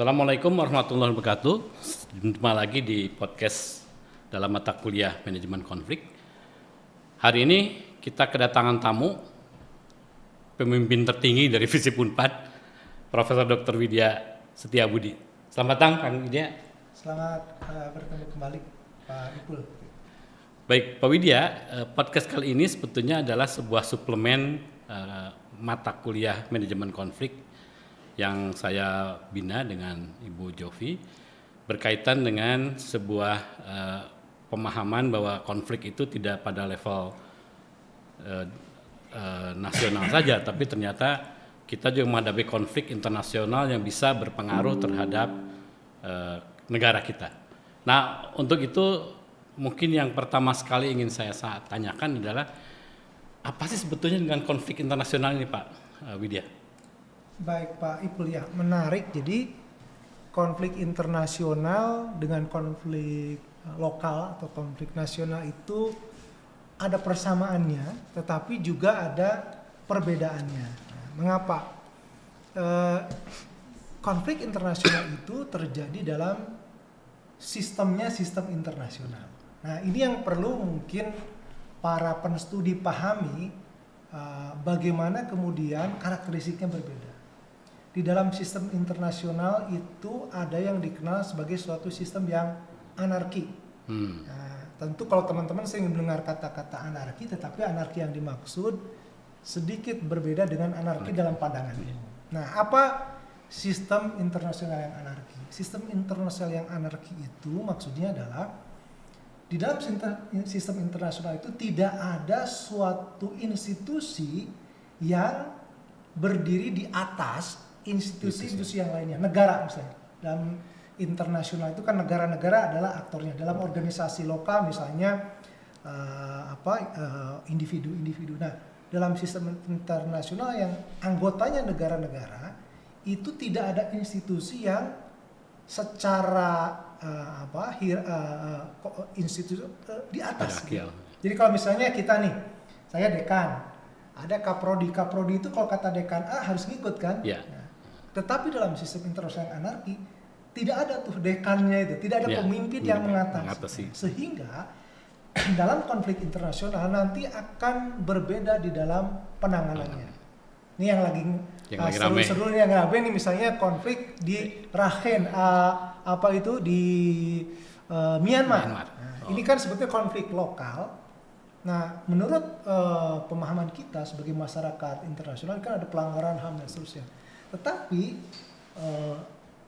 Assalamualaikum warahmatullahi wabarakatuh. Jumpa lagi di podcast dalam mata kuliah manajemen konflik. Hari ini kita kedatangan tamu pemimpin tertinggi dari FISIP Unpad, Profesor Dr. Widya Setiabudi. Selamat datang, Kang Widya. Selamat bertemu kembali, Pak Ipul. Baik, Pak Widya, podcast kali ini sebetulnya adalah sebuah suplemen mata kuliah manajemen konflik yang saya bina dengan Ibu Jovi berkaitan dengan sebuah pemahaman bahwa konflik itu tidak pada level nasional saja, tapi ternyata kita juga menghadapi konflik internasional yang bisa berpengaruh terhadap negara kita. Nah, untuk itu mungkin yang pertama sekali ingin saya tanyakan adalah apa sih sebetulnya dengan konflik internasional ini, Pak Widya? Baik Pak Ipul, ya menarik. Jadi konflik internasional dengan konflik lokal atau konflik nasional itu ada persamaannya, tetapi juga ada perbedaannya. Nah, mengapa? Konflik internasional itu terjadi dalam sistem internasional. Nah, ini yang perlu mungkin para penstudi pahami, bagaimana kemudian karakteristiknya berbeda. Di dalam sistem internasional itu ada yang dikenal sebagai suatu sistem yang anarki. Nah, tentu kalau teman-teman sering mendengar kata-kata anarki, tetapi anarki yang dimaksud sedikit berbeda dengan anarki dalam pandangan ini. Nah, apa sistem internasional yang anarki? Sistem internasional yang anarki itu maksudnya adalah di dalam sistem internasional itu tidak ada suatu institusi yang berdiri di atas institusi-institusi yang lainnya. Negara misalnya, dalam internasional itu kan negara-negara adalah aktornya. Dalam organisasi lokal misalnya individu-individu. Nah, dalam sistem internasional yang anggotanya negara-negara itu tidak ada institusi yang secara institusi di atas. Jadi kalau misalnya kita nih, saya dekan, ada kaprodi itu kalau kata dekan A harus ngikut kan? Yeah. Nah, tetapi dalam sistem internasional anarki tidak ada tuh dekannya itu, tidak ada pemimpin yang mengatasi. Sehingga dalam konflik internasional nanti akan berbeda di dalam penanganannya. Ini yang lagi seru-seru yang rame nih, misalnya konflik di Rakhine di Myanmar. Nah, ini kan sebetulnya konflik lokal. Nah, menurut pemahaman kita sebagai masyarakat internasional kan ada pelanggaran HAM dan seterusnya. Tetapi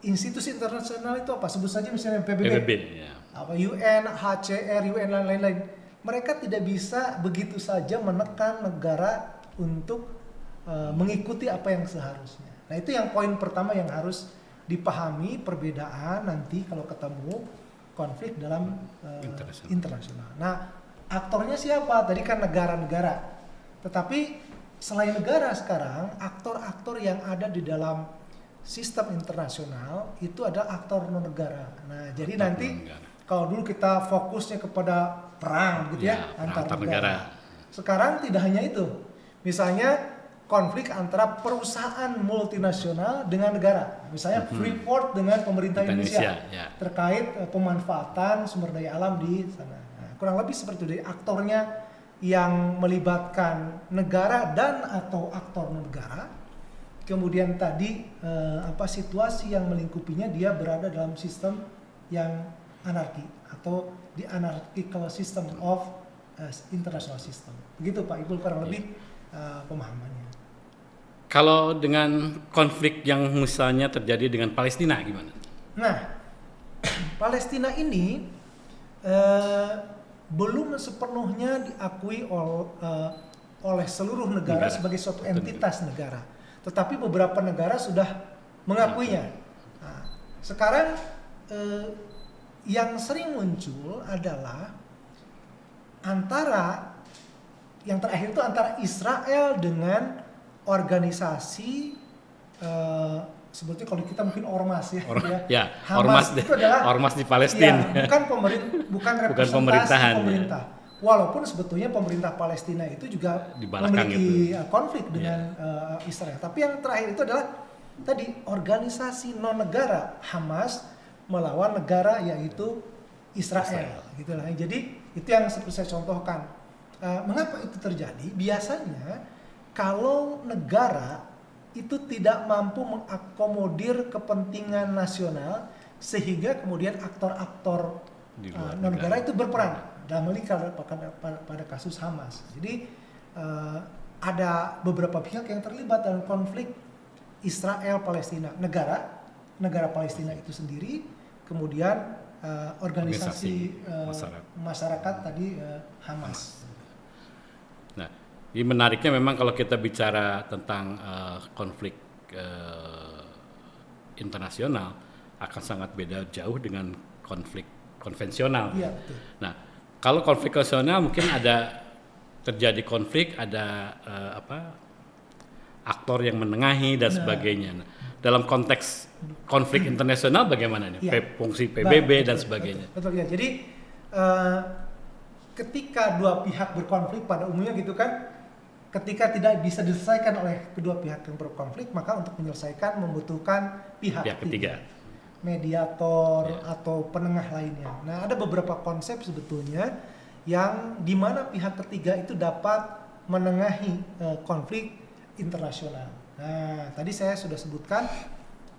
institusi internasional itu apa? Sebut saja misalnya PBB, UN, HCR, UN dan lain-lain. Mereka tidak bisa begitu saja menekan negara untuk mengikuti apa yang seharusnya. Nah, itu yang poin pertama yang harus dipahami, perbedaan nanti kalau ketemu konflik dalam internasional. Nah, aktornya siapa? Tadi kan negara-negara. Tetapi selain negara sekarang, aktor-aktor yang ada di dalam sistem internasional itu adalah aktor non-negara. Nah, jadi nanti kalau dulu kita fokusnya kepada perang gitu antar negara. Sekarang tidak hanya itu. Misalnya konflik antara perusahaan multinasional dengan negara. Misalnya Freeport dengan pemerintah Indonesia. Terkait pemanfaatan sumber daya alam di sana. Nah, kurang lebih seperti itu. Dari aktornya yang melibatkan negara dan atau aktor negara, kemudian tadi situasi yang melingkupinya dia berada dalam sistem yang anarki atau di anarchical system of international system. Begitu Pak Ipul kurang lebih pemahamannya. Kalau dengan konflik yang misalnya terjadi dengan Palestina gimana? Nah, Palestina ini belum sepenuhnya diakui oleh seluruh negara sebagai suatu entitas negara. Tetapi beberapa negara sudah mengakuinya. Nah, sekarang yang sering muncul adalah yang terakhir itu antara Israel dengan organisasi sebetulnya kalau kita mungkin ormas Hamas itu adalah ormas di Palestina. Bukan representasi pemerintah. Walaupun sebetulnya pemerintah Palestina itu juga memiliki konflik dengan Israel. Tapi yang terakhir itu adalah tadi organisasi non negara Hamas melawan negara yaitu Israel. Gitulah. Jadi itu yang seperti saya contohkan. Mengapa itu terjadi? Biasanya kalau negara itu tidak mampu mengakomodir kepentingan nasional sehingga kemudian aktor-aktor non negara itu berperan dalam hal ini pada kasus Hamas. Jadi ada beberapa pihak yang terlibat dalam konflik Israel Palestina, negara Palestina itu sendiri, kemudian organisasi masyarakat tadi Hamas. Nah, ini menariknya memang kalau kita bicara tentang konflik internasional akan sangat beda jauh dengan konflik konvensional. Iya, betul. Nah, kalau konflik konvensional mungkin ada terjadi konflik, ada aktor yang menengahi dan sebagainya. Nah, dalam konteks konflik internasional bagaimana nih? Ya. Fungsi PBB dan sebagainya. Betul ya. Jadi ketika dua pihak berkonflik pada umumnya gitu kan, ketika tidak bisa diselesaikan oleh kedua pihak yang berkonflik, maka untuk menyelesaikan membutuhkan pihak ketiga, mediator atau penengah lainnya. Nah, ada beberapa konsep sebetulnya yang dimana pihak ketiga itu dapat menengahi konflik internasional. Nah, tadi saya sudah sebutkan,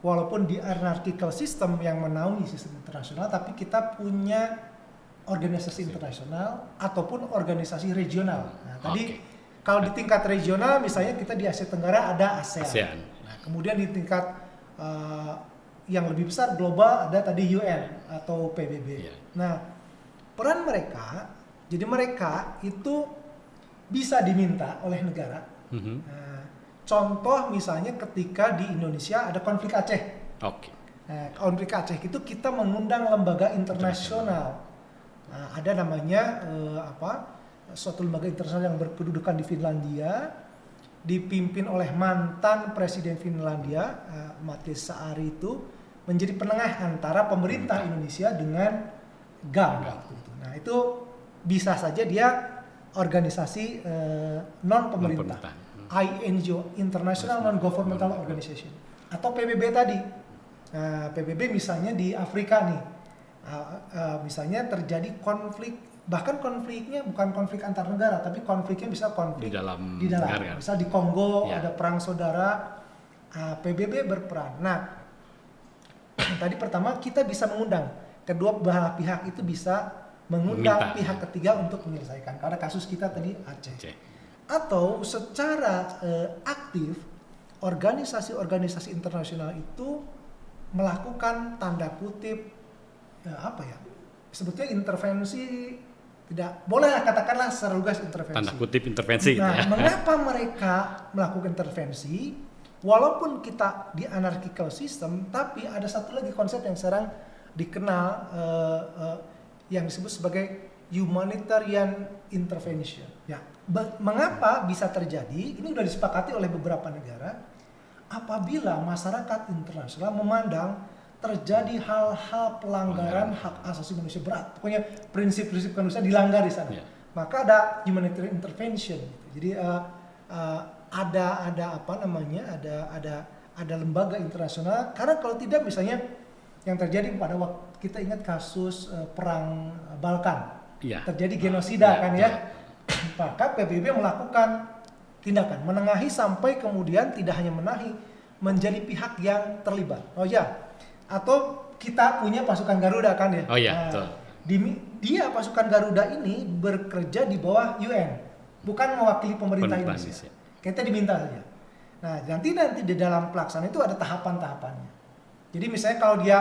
walaupun di anarchical system yang menaungi sistem internasional, tapi kita punya organisasi internasional ataupun organisasi regional. Nah, tadi kalau di tingkat regional, misalnya kita di Asia Tenggara ada ASEAN. Nah, kemudian di tingkat yang lebih besar global ada tadi UN atau PBB. Nah, peran mereka, jadi mereka itu bisa diminta oleh negara. Nah, contoh misalnya ketika di Indonesia ada konflik Aceh. Nah, konflik Aceh itu kita mengundang lembaga internasional. Nah, ada namanya suatu lembaga internasional yang berkedudukan di Finlandia, dipimpin oleh mantan presiden Finlandia, Matti Saari, itu menjadi penengah antara pemerintah Indonesia dengan GAM. Nah, itu bisa saja dia organisasi non pemerintah, INGO, International Non-Governmental Organization, atau PBB tadi. Nah, PBB misalnya di Afrika nih, misalnya terjadi konflik, bahkan konfliknya bukan konflik antar negara, tapi konfliknya bisa konflik di dalam. Misal di Kongo ada perang saudara, PBB berperan. Nah, tadi pertama kita bisa mengundang kedua belah pihak itu bisa mengundang pihak ketiga untuk menyelesaikan. Karena kasus kita tadi Aceh. Atau secara aktif organisasi-organisasi internasional itu melakukan tanda kutip sebetulnya intervensi, tidak boleh katakanlah secara lugas intervensi. Tanda kutip intervensi. Nah, mengapa mereka melakukan intervensi? Walaupun kita di anarchical system, tapi ada satu lagi konsep yang sekarang dikenal yang disebut sebagai humanitarian intervention. Ya, mengapa bisa terjadi? Ini sudah disepakati oleh beberapa negara. Apabila masyarakat internasional memandang terjadi hal-hal pelanggaran hak asasi manusia berat, pokoknya prinsip-prinsip kemanusiaan dilanggar di sana, maka ada humanitarian intervention. Jadi ada lembaga internasional. Karena kalau tidak, misalnya yang terjadi pada waktu kita ingat kasus perang Balkan, terjadi genosida maka PBB melakukan tindakan menengahi sampai kemudian tidak hanya menahi, menjadi pihak yang terlibat. Atau kita punya pasukan Garuda kan ya. Dia pasukan Garuda ini bekerja di bawah UN, bukan mewakili pemerintah Indonesia. Kita diminta saja. Nah, nanti di dalam pelaksanaan itu ada tahapan-tahapannya. Jadi misalnya kalau dia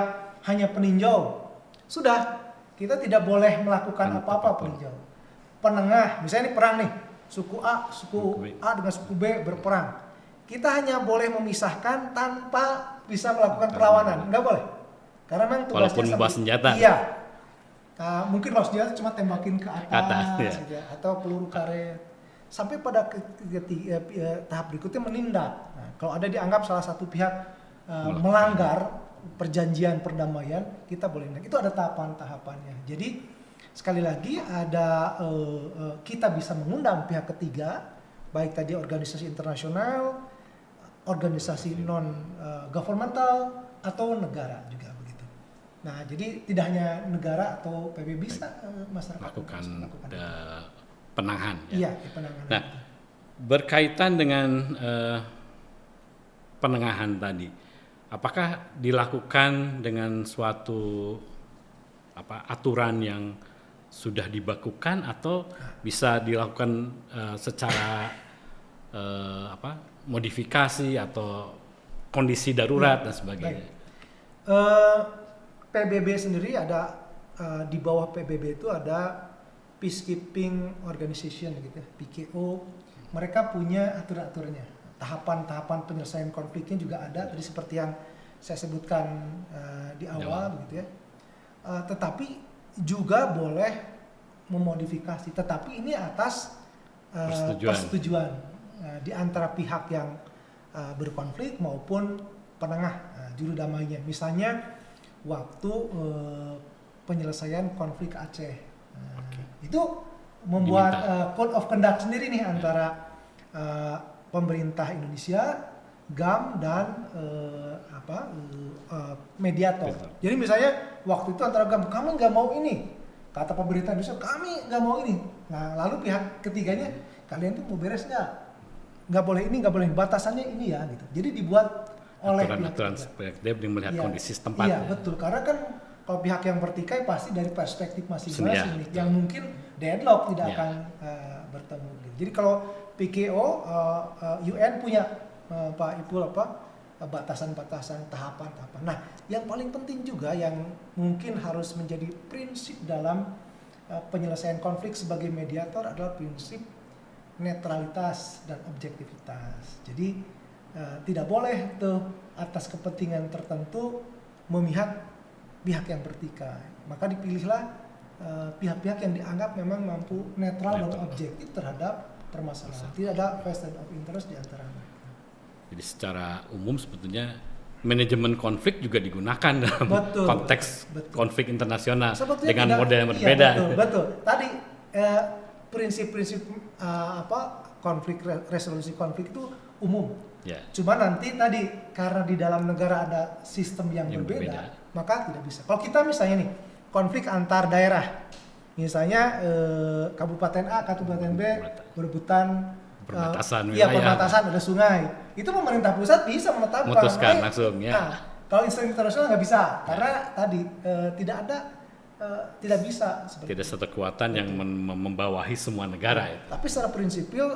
hanya peninjau, sudah, kita tidak boleh melakukan apa-apa peninjau. Penengah, misalnya ini perang nih, suku A dengan suku B berperang. Kita hanya boleh memisahkan tanpa bisa melakukan perlawanan, enggak boleh. Karena memang tugasnya walaupun membawa senjata. Iya. Mungkin bawa senjata cuma tembakin ke atas atau peluru karet. Sampai pada tahap berikutnya menindak. Nah, kalau ada dianggap salah satu pihak melanggar perjanjian perdamaian, kita boleh nindak. Itu ada tahapan-tahapannya. Jadi sekali lagi ada kita bisa mengundang pihak ketiga, baik tadi organisasi internasional, organisasi non governmental atau negara juga begitu. Nah, jadi tidak hanya negara atau PBB bisa masyarakat Lakukan melakukan penanganan. iya, penanganan. Nah, berkaitan dengan penengahan tadi, apakah dilakukan dengan suatu aturan yang sudah dibakukan atau bisa dilakukan secara modifikasi atau kondisi darurat dan sebagainya? PBB sendiri ada di bawah PBB itu ada Peacekeeping Organization gitu, PKO. Mereka punya aturan-aturannya. Tahapan-tahapan penyelesaian konfliknya juga ada. Tadi seperti yang saya sebutkan di awal begitu ya. Tetapi juga boleh memodifikasi. Tetapi ini atas persetujuan di antara pihak yang berkonflik maupun penengah juru damainya. Misalnya waktu penyelesaian konflik Aceh. Itu membuat code of conduct sendiri nih antara pemerintah Indonesia, GAM dan mediator. Jadi misalnya waktu itu antara GAM, kami nggak mau ini, kata pemerintah Indonesia, kami nggak mau ini. Nah lalu pihak ketiganya, kalian tuh mau beres nggak? Nggak boleh ini, nggak boleh batasannya ini ya gitu. Jadi dibuat oleh aturan dia melihat kondisi setempat. Iya betul, karena kan kalau pihak yang bertikai pasti dari perspektif masing-masing nih, yang mungkin deadlock tidak akan bertemu. Jadi kalau PKO, UN punya Pak Ipul batasan-batasan tahapan-tahapan. Nah, yang paling penting juga yang mungkin harus menjadi prinsip dalam penyelesaian konflik sebagai mediator adalah prinsip netralitas dan objektivitas. Jadi tidak boleh tuh atas kepentingan tertentu memihak pihak yang bertikai. Maka dipilihlah pihak-pihak yang dianggap memang mampu netral dan objektif terhadap permasalahan. Tidak ada vested of interest di antara mereka. Jadi secara umum sebetulnya manajemen konflik juga digunakan dalam konteks konflik internasional sebetulnya dengan model yang berbeda. Iya, betul. Tadi prinsip-prinsip konflik resolusi konflik itu umum. Yeah. Cuma nanti tadi karena di dalam negara ada sistem yang berbeda, maka tidak bisa. Kalau kita misalnya nih konflik antar daerah, misalnya Kabupaten A, Kabupaten B berebutan perbatasan wilayah. Perbatasan ada sungai. Itu pemerintah pusat bisa menetapkan. Memutuskan langsung ya. Nah, kalau instansi internasional nggak bisa karena tadi tidak ada tidak bisa. Tidak satu kekuatan yang membawahi semua negara. Ya. Tapi secara prinsipil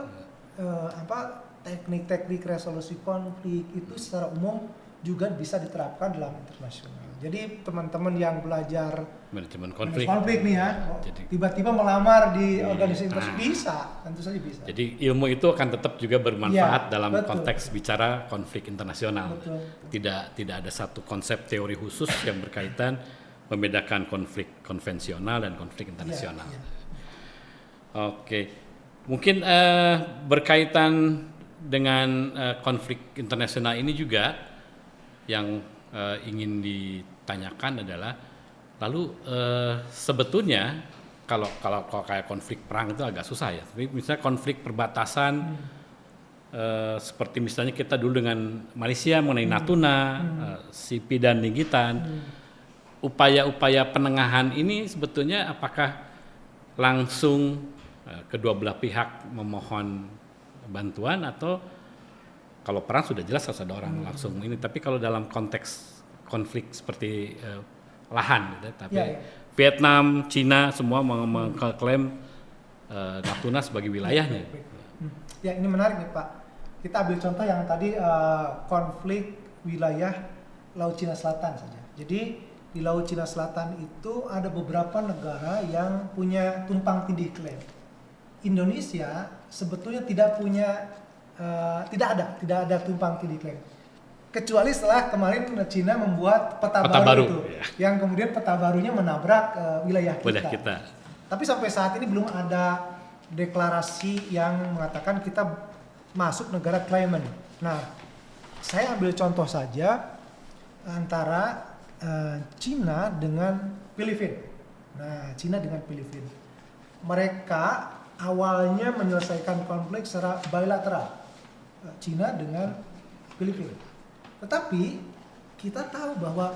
teknik-teknik resolusi konflik itu secara umum juga bisa diterapkan dalam internasional. Jadi teman-teman yang belajar manajemen konflik nih ya, tiba-tiba melamar di organisasi internasional bisa, tentu saja bisa. Jadi ilmu itu akan tetap juga bermanfaat dalam konteks bicara konflik internasional. Betul. Tidak ada satu konsep teori khusus yang berkaitan membedakan konflik konvensional dan konflik internasional. Oke, mungkin berkaitan dengan konflik internasional ini juga yang ingin ditanyakan adalah lalu sebetulnya kalau kayak konflik perang itu agak susah ya, tapi misalnya konflik perbatasan seperti misalnya kita dulu dengan Malaysia mengenai Natuna, Sipi dan Ningitan, upaya-upaya penengahan ini sebetulnya apakah langsung kedua belah pihak memohon bantuan atau kalau perang sudah jelas harus ada orang langsung ini, tapi kalau dalam konteks konflik seperti lahan gitu, tapi Vietnam, Cina semua mengklaim Natuna sebagai wilayahnya. Ya ini menarik nih Pak. Kita ambil contoh yang tadi konflik wilayah Laut Cina Selatan saja. Jadi di Laut Cina Selatan itu ada beberapa negara yang punya tumpang tindih klaim. Indonesia sebetulnya tidak ada tumpang tindih klaim. Kecuali setelah kemarin Cina membuat peta baru itu, yang kemudian peta barunya menabrak wilayah kita. Tapi sampai saat ini belum ada deklarasi yang mengatakan kita masuk negara claimant. Nah, saya ambil contoh saja antara Cina dengan Filipina. Nah, Cina dengan Filipina. Mereka awalnya menyelesaikan konflik secara bilateral. Cina dengan Filipina. Tetapi kita tahu bahwa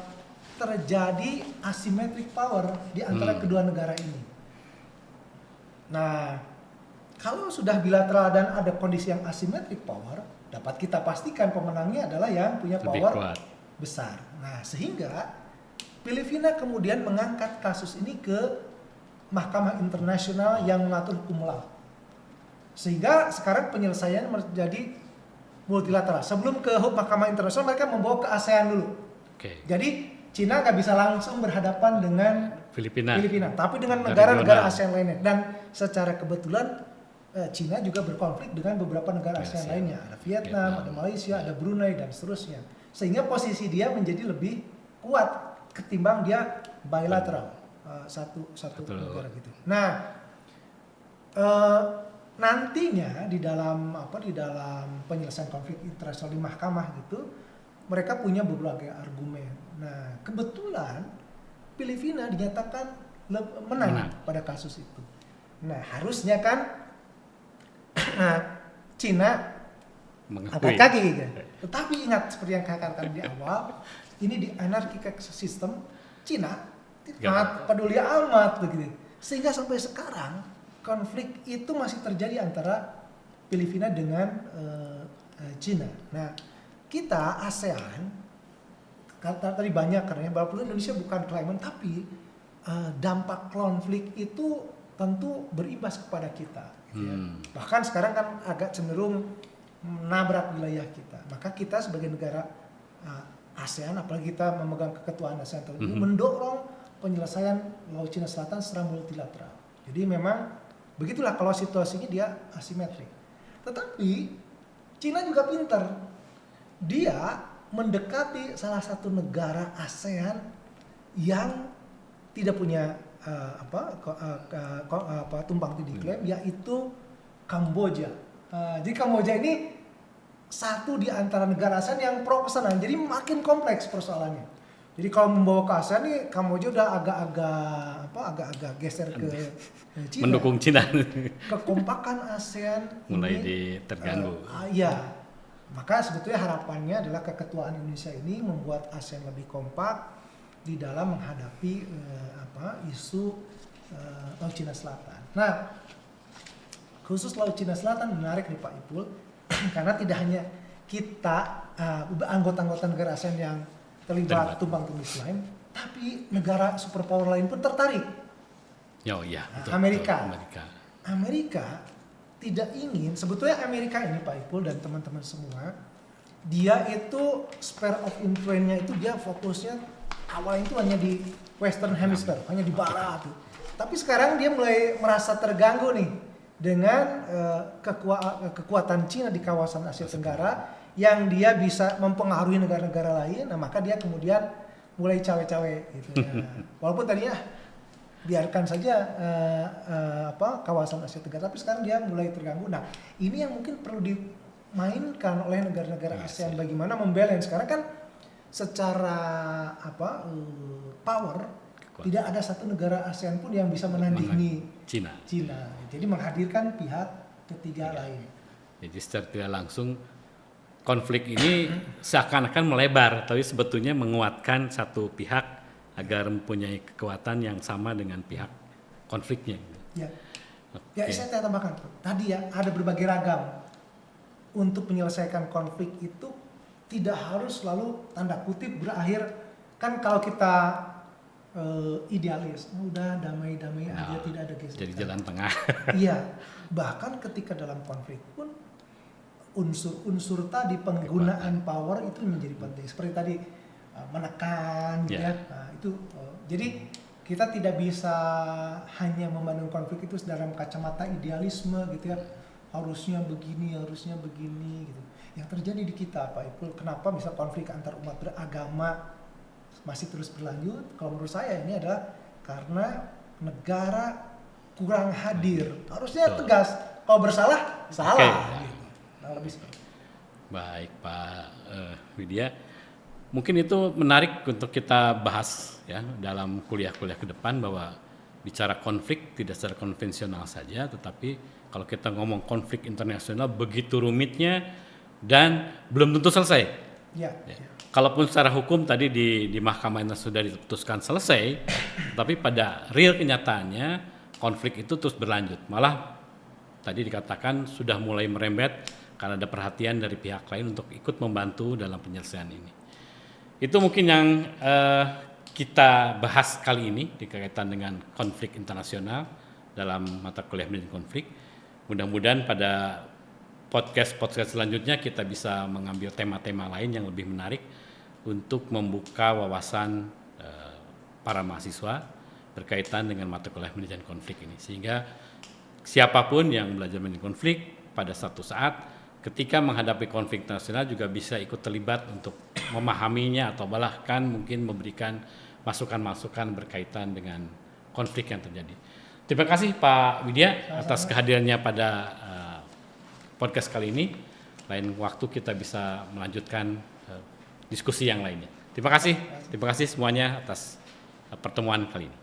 terjadi asymmetric power di antara kedua negara ini. Nah, kalau sudah bilateral dan ada kondisi yang asymmetric power, dapat kita pastikan pemenangnya adalah yang punya Lebih power kuat. besar. Nah, sehingga Filipina kemudian mengangkat kasus ini ke Mahkamah Internasional yang mengatur hukum laut. Sehingga sekarang penyelesaian menjadi multilateral. Sebelum ke Mahkamah Internasional, mereka membawa ke ASEAN dulu. Oke. Jadi Cina nggak bisa langsung berhadapan dengan Filipina. tapi dengan Dari negara-negara regional. ASEAN lainnya. Dan secara kebetulan Cina juga berkonflik dengan beberapa negara ASEAN lainnya. Ada Vietnam, ada Malaysia, ada Brunei dan seterusnya. Sehingga posisi dia menjadi lebih kuat ketimbang dia bilateral satu negara gitu. Nah, nantinya di dalam penyelesaian konflik internasional di mahkamah gitu, mereka punya berbagai argumen. Nah, kebetulan Filipina dinyatakan menang pada kasus itu. Nah, harusnya kan Cina angkat kaki gitu. Tetapi ingat seperti yang katakan di awal, ini di anarchic system Cina sangat peduli amat begitu. Sehingga sampai sekarang konflik itu masih terjadi antara Filipina dengan Cina. Nah, kita ASEAN tadi banyak karena walaupun Indonesia bukan claimant, tapi dampak konflik itu tentu berimbas kepada kita. Gitu ya. Bahkan sekarang kan agak cenderung menabrak wilayah kita. Maka kita sebagai negara ASEAN, apalagi kita memegang keketuaan ASEAN tahun ini, mendorong penyelesaian Laut Cina Selatan secara multilateral. Jadi memang begitulah kalau situasinya dia asimetrik. Tetapi Cina juga pinter. Dia mendekati salah satu negara ASEAN yang tidak punya tumpang tindih klaim, yaitu Kamboja. Jadi Kamboja ini satu di antara negara ASEAN yang pro pesanan, jadi makin kompleks persoalannya. Jadi kalau membawa ke ASEAN nih, Kamboja udah agak geser ke Cina. Mendukung Cina. Kekompakan ASEAN mulai ini terganggu. Iya. Maka sebetulnya harapannya adalah keketuaan Indonesia ini membuat ASEAN lebih kompak di dalam menghadapi isu Laut Cina Selatan. Nah, khusus Laut Cina Selatan menarik nih Pak Ipul, karena tidak hanya kita anggota-anggota negara ASEAN yang terlibat tumpang tindih klaim, tapi negara superpower lain pun tertarik. Iya, betul. Amerika tidak ingin, sebetulnya Amerika ini Pak Ipul dan teman-teman semua, dia itu sphere of influence-nya itu dia fokusnya awalnya itu hanya di Western Hemisphere, hanya di barat. Tapi sekarang dia mulai merasa terganggu nih dengan kekuatan Cina di kawasan Asia Tenggara yang dia bisa mempengaruhi negara-negara lain. Nah, maka dia kemudian mulai cawe-cawe gitu ya. Walaupun tadinya biarkan saja kawasan Asia Tenggara, tapi sekarang dia mulai terganggu. Nah, ini yang mungkin perlu dimainkan oleh negara-negara ASEAN, bagaimana membalance. Karena kan secara power tidak ada satu negara ASEAN pun yang bisa menandingi Cina. Jadi menghadirkan pihak ketiga lain. Jadi secara tidak langsung konflik ini seakan-akan melebar, tapi sebetulnya menguatkan satu pihak agar mempunyai kekuatan yang sama dengan pihak konfliknya. Ya, saya tambahkan tadi ya, ada berbagai ragam untuk menyelesaikan konflik itu tidak harus selalu tanda kutip berakhir. Kan kalau kita idealis, udah damai-damai aja, tidak ada gesekan. Jadi jalan tengah. Iya, bahkan ketika dalam konflik pun unsur-unsur tadi penggunaan power itu menjadi penting. Seperti tadi menekan, gitu ya. Nah, itu jadi kita tidak bisa hanya memandang konflik itu dalam kacamata idealisme gitu ya. Harusnya begini gitu. Yang terjadi di kita Pak Ipul, kenapa bisa konflik antar umat beragama masih terus berlanjut? Kalau menurut saya ini adalah karena negara kurang hadir. Harusnya tegas, kalau bersalah salah. Gitu. Nah, lebih seperti. Baik Pak Widya, mungkin itu menarik untuk kita bahas ya dalam kuliah-kuliah ke depan, bahwa bicara konflik tidak secara konvensional saja, tetapi kalau kita ngomong konflik internasional begitu rumitnya, dan belum tentu selesai. Ya. Kalaupun secara hukum tadi di mahkamah itu sudah diputuskan selesai, tapi pada real kenyataannya konflik itu terus berlanjut. Malah tadi dikatakan sudah mulai merembet karena ada perhatian dari pihak lain untuk ikut membantu dalam penyelesaian ini. Itu mungkin yang kita bahas kali ini dikaitan dengan konflik internasional dalam mata kuliah manajemen konflik. Mudah-mudahan pada podcast selanjutnya kita bisa mengambil tema-tema lain yang lebih menarik untuk membuka wawasan para mahasiswa berkaitan dengan mata kuliah manajemen konflik ini, sehingga siapapun yang belajar manajemen konflik pada suatu saat ketika menghadapi konflik internasional juga bisa ikut terlibat untuk memahaminya atau bahkan mungkin memberikan masukan-masukan berkaitan dengan konflik yang terjadi. Terima kasih Pak Widya atas kehadirannya pada podcast kali ini. Lain waktu kita bisa melanjutkan diskusi yang lainnya. Terima kasih semuanya atas pertemuan kali ini.